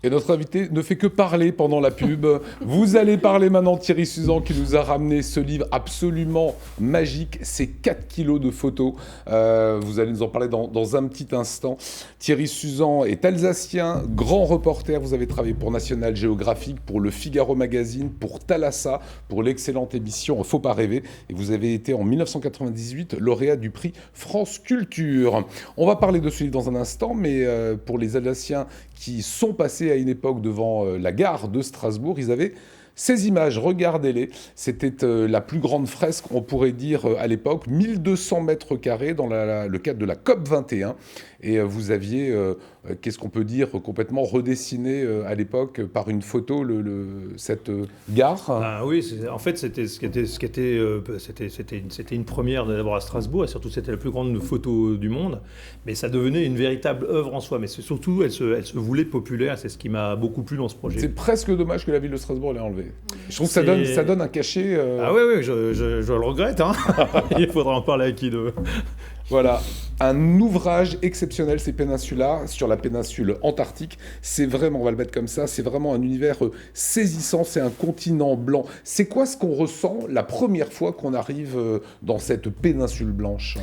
Et notre invité ne fait que parler pendant la pub. Vous allez parler maintenant de Thierry Suzan qui nous a ramené ce livre absolument magique. C'est 4 kilos de photos. Vous allez nous en parler dans un petit instant. Thierry Suzan est alsacien, grand reporter. Vous avez travaillé pour National Geographic, pour Le Figaro Magazine, pour Thalassa, pour l'excellente émission Faut pas rêver. Et vous avez été en 1998 lauréat du prix France Culture. On va parler de ce livre dans un instant, mais pour les Alsaciens qui sont passés à une époque devant la gare de Strasbourg, ils avaient ces images, regardez-les. C'était la plus grande fresque, on pourrait dire, à l'époque, 1200 mètres carrés dans le cadre de la COP 21. Et vous aviez, qu'est-ce qu'on peut dire, complètement redessiné à l'époque par une photo cette gare. Ah oui, en fait, c'était une première d'abord à Strasbourg, et surtout c'était la plus grande photo du monde. Mais ça devenait une véritable œuvre en soi. Mais surtout, elle se voulait populaire. C'est ce qui m'a beaucoup plu dans ce projet. C'est presque dommage que la ville de Strasbourg l'ait enlevé. Je trouve que ça donne un cachet. Ah oui, je le regrette. Hein. Il faudra en parler à qui de. Voilà, un ouvrage exceptionnel, c'est Peninsula, sur la péninsule antarctique. C'est vraiment, on va le mettre comme ça, c'est vraiment un univers saisissant, c'est un continent blanc. C'est quoi ce qu'on ressent la première fois qu'on arrive dans cette péninsule blanche ?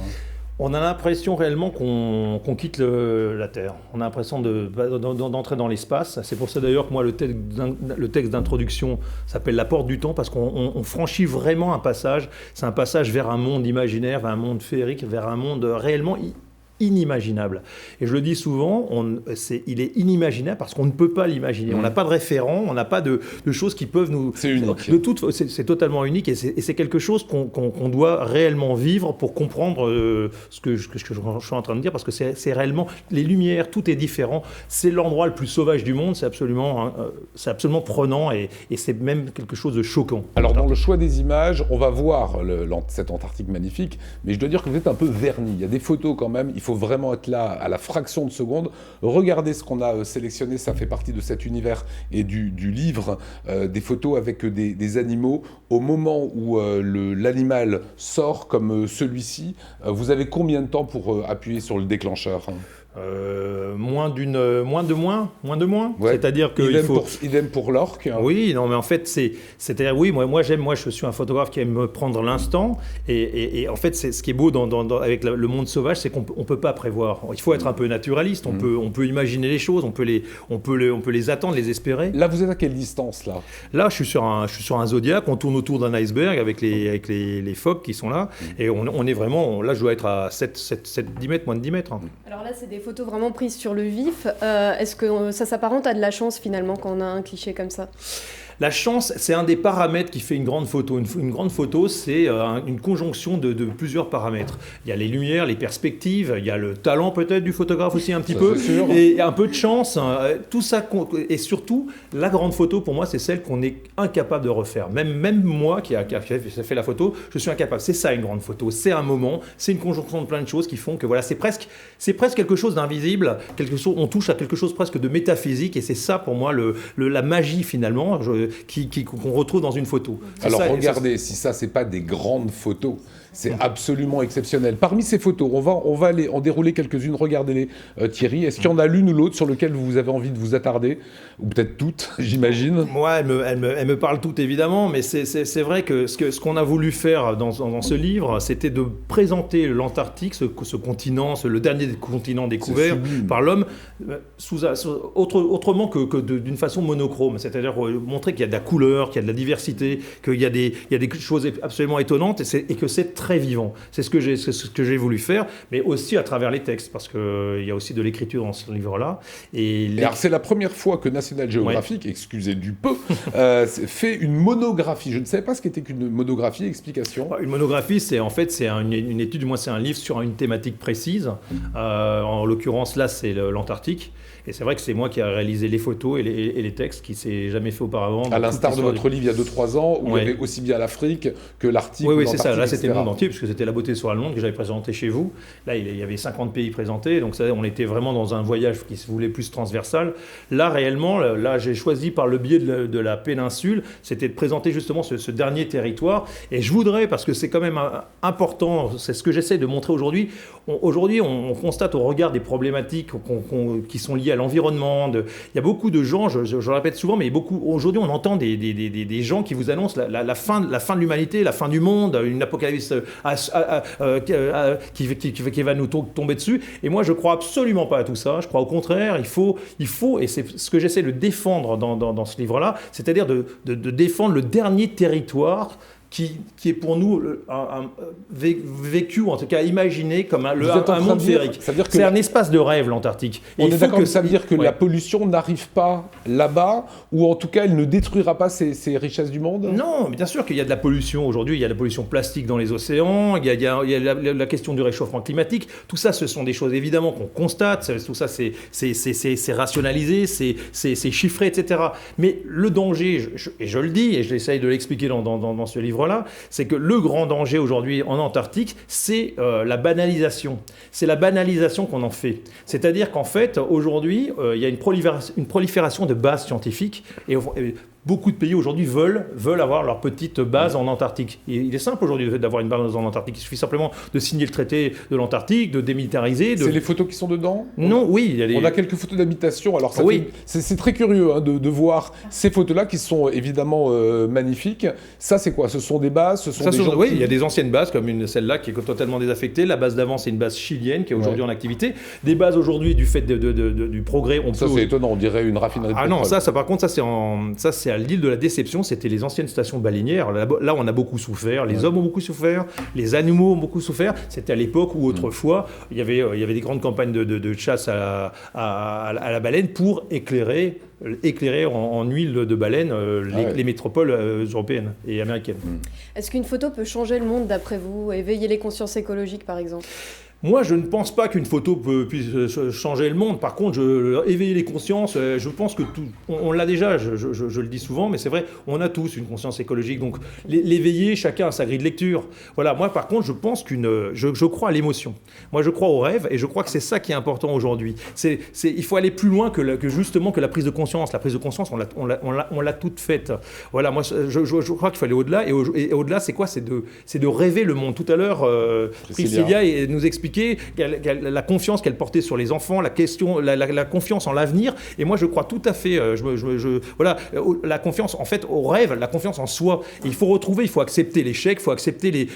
On a l'impression réellement qu'on quitte la Terre. On a l'impression d'entrer dans l'espace. C'est pour ça d'ailleurs que moi, le texte d'introduction s'appelle La Porte du Temps, parce qu'on franchit vraiment un passage. C'est un passage vers un monde imaginaire, vers un monde féerique, vers un monde réellement inimaginable. Et je le dis souvent, il est inimaginable parce qu'on ne peut pas l'imaginer. On n'a pas de référent, on n'a pas de choses qui peuvent nous... C'est unique. C'est totalement unique, et c'est quelque chose qu'on doit réellement vivre pour comprendre ce que je suis en train de dire, parce que c'est réellement... Les lumières, tout est différent. C'est l'endroit le plus sauvage du monde, c'est absolument prenant, et c'est même quelque chose de choquant. Alors dans le choix des images, on va voir cette Antarctique magnifique, mais je dois dire que vous êtes un peu verni. Il y a des photos quand même, il faut vraiment être là à la fraction de seconde. Regardez ce qu'on a sélectionné, ça fait partie de cet univers et du livre, des photos avec des animaux. Au moment où l'animal sort, comme celui-ci, vous avez combien de temps pour appuyer sur le déclencheur ? Moins de moins. Ouais. C'est-à-dire que idem pour l'orque. Oui, non, mais en fait, c'est-à-dire, oui, moi, je suis un photographe qui aime me prendre l'instant, et en fait, c'est ce qui est beau avec le monde sauvage, c'est qu'on peut pas prévoir. Il faut être un peu naturaliste. On peut imaginer les choses, on peut les attendre, les espérer. Là, vous êtes à quelle distance là ? Là, je suis sur un zodiaque. On tourne autour d'un iceberg avec les phoques qui sont là, et on est vraiment. Là, je dois être à 10 mètres, moins de 10 mètres. Alors là, c'est des photos vraiment prises sur le vif. Est-ce que ça s'apparente à de la chance finalement quand on a un cliché comme ça ? La chance, c'est un des paramètres qui fait une grande photo. Une grande photo, c'est une conjonction de plusieurs paramètres. Il y a les lumières, les perspectives, il y a le talent peut-être du photographe aussi un petit peu, et un peu de chance. Tout ça, et surtout, la grande photo, pour moi, c'est celle qu'on est incapable de refaire. Même moi qui a fait la photo, je suis incapable. C'est ça une grande photo. C'est un moment, c'est une conjonction de plein de choses qui font que voilà, c'est presque quelque chose d'invisible. On touche à quelque chose presque de métaphysique, et c'est ça pour moi la magie finalement. Qu'on retrouve dans une photo. Alors regardez, si ça, c'est pas des grandes photos, c'est absolument exceptionnel. Parmi ces photos, on va aller en dérouler quelques-unes. Regardez-les, Thierry. Est-ce qu'il y en a l'une ou l'autre sur lequel vous avez envie de vous attarder ? Ou peut-être toutes, j'imagine. Moi, elle me parle toutes, évidemment, mais c'est vrai que ce qu'on a voulu faire dans ce livre, c'était de présenter l'Antarctique, ce continent, le dernier continent découvert par l'homme, autrement que d'une façon monochrome. C'est-à-dire montrer qu'il y a de la couleur, qu'il y a de la diversité, qu'il y a des choses absolument étonnantes, et que c'est très vivant. C'est ce que j'ai voulu faire, mais aussi à travers les textes, parce qu'il y a aussi de l'écriture dans ce livre-là. Alors c'est la première fois que National Geographic, excusez du peu, fait une monographie. Je ne savais pas ce qu'était qu'une monographie. Explication. Une monographie, c'est une étude, du moins c'est un livre sur une thématique précise. En l'occurrence, là, c'est l'Antarctique. Et c'est vrai que c'est moi qui ai réalisé les photos et les textes, qui ne s'est jamais fait auparavant. À l'instar de votre livre il y a 2-3 ans, où il y avait aussi bien l'Afrique que l'Arctique. Oui, c'est ça. Là, c'était le monde entier, puisque c'était La beauté sur le monde que j'avais présenté chez vous. Là, il y avait 50 pays présentés, donc ça, on était vraiment dans un voyage qui se voulait plus transversal. Là, réellement, j'ai choisi par le biais de la péninsule, c'était de présenter justement ce dernier territoire. Et je voudrais, parce que c'est quand même important, c'est ce que j'essaie de montrer aujourd'hui. Aujourd'hui, on constate au regard des problématiques qui sont liées à l'environnement. Il y a beaucoup de gens, je le répète souvent, mais aujourd'hui on entend des gens qui vous annoncent la fin de l'humanité, la fin du monde, une apocalypse qui va nous tomber dessus. Et moi je crois absolument pas à tout ça. Je crois au contraire, il faut, et c'est ce que j'essaie de défendre dans ce livre-là, c'est-à-dire de défendre le dernier territoire qui est pour nous vécu, ou en tout cas imaginé comme un monde féerique. C'est un espace de rêve, l'Antarctique. On est d'accord que ça veut dire que la pollution n'arrive pas là-bas, ou en tout cas elle ne détruira pas ces richesses du monde? Non, bien sûr qu'il y a de la pollution aujourd'hui, il y a de la pollution plastique dans les océans, il y a la question du réchauffement climatique. Tout ça, ce sont des choses évidemment qu'on constate, tout ça c'est rationalisé, c'est chiffré, etc. Mais le danger, et je le dis, et je l'essaye de l'expliquer dans ce livre, c'est que le grand danger aujourd'hui en Antarctique, c'est la banalisation. C'est la banalisation qu'on en fait. C'est-à-dire qu'en fait, aujourd'hui, il y a une prolifération de bases scientifiques et beaucoup de pays aujourd'hui veulent avoir leur petite base en Antarctique. Et il est simple aujourd'hui d'avoir une base en Antarctique. Il suffit simplement de signer le traité de l'Antarctique, de démilitariser. C'est les photos qui sont dedans? Non, oui. On a quelques photos d'habitation. Alors c'est très curieux de voir ces photos-là qui sont évidemment magnifiques. Ça, c'est quoi? Ce sont des bases? Oui, il y a des anciennes bases comme celle-là qui est totalement désaffectée. La base d'avant, c'est une base chilienne qui est aujourd'hui en activité. Des bases aujourd'hui, du fait du progrès, c'est étonnant. On dirait une raffinerie de pétrole. Non, ça par contre, c'est à l'île de la Déception, c'était les anciennes stations balinéaires. Là, on a beaucoup souffert, les hommes ont beaucoup souffert, les animaux ont beaucoup souffert. C'était à l'époque où autrefois, il y avait des grandes campagnes de chasse à la baleine pour éclairer en huile de baleine les métropoles européennes et américaines. Est-ce qu'une photo peut changer le monde d'après vous, éveiller les consciences écologiques par exemple? Moi, je ne pense pas qu'une photo puisse changer le monde. Par contre, éveiller les consciences, je pense que on l'a déjà, je le dis souvent, mais c'est vrai, on a tous une conscience écologique. Donc, l'éveiller, chacun a sa grille de lecture. Voilà, moi, par contre, je pense je crois à l'émotion. Moi, je crois au rêve et je crois que c'est ça qui est important aujourd'hui. Il faut aller plus loin que justement que la prise de conscience. La prise de conscience, on l'a toute faite. Voilà, moi, je crois qu'il faut aller au-delà. Et au-delà, c'est quoi? C'est de rêver le monde. Tout à l'heure, Priscilla nous explique la confiance qu'elle portait sur les enfants, la confiance en l'avenir. Et moi, je crois tout à fait, voilà, la confiance en fait au rêve, la confiance en soi. Et il faut accepter l'échec, il faut accepter de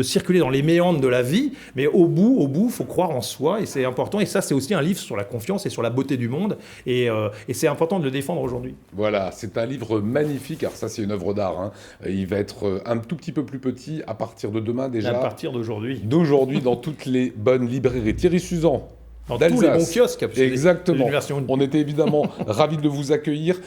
circuler dans les méandres de la vie. Mais au bout, il faut croire en soi et c'est important. Et ça, c'est aussi un livre sur la confiance et sur la beauté du monde. Et c'est important de le défendre aujourd'hui. Voilà, c'est un livre magnifique. Alors ça, c'est une œuvre d'art. Hein. Il va être un tout petit peu plus petit à partir de demain déjà. À partir d'aujourd'hui. Dans toutes les bonnes librairies. Thierry Suzan, dans tous les bons kiosques. Exactement. On était évidemment ravis de vous accueillir.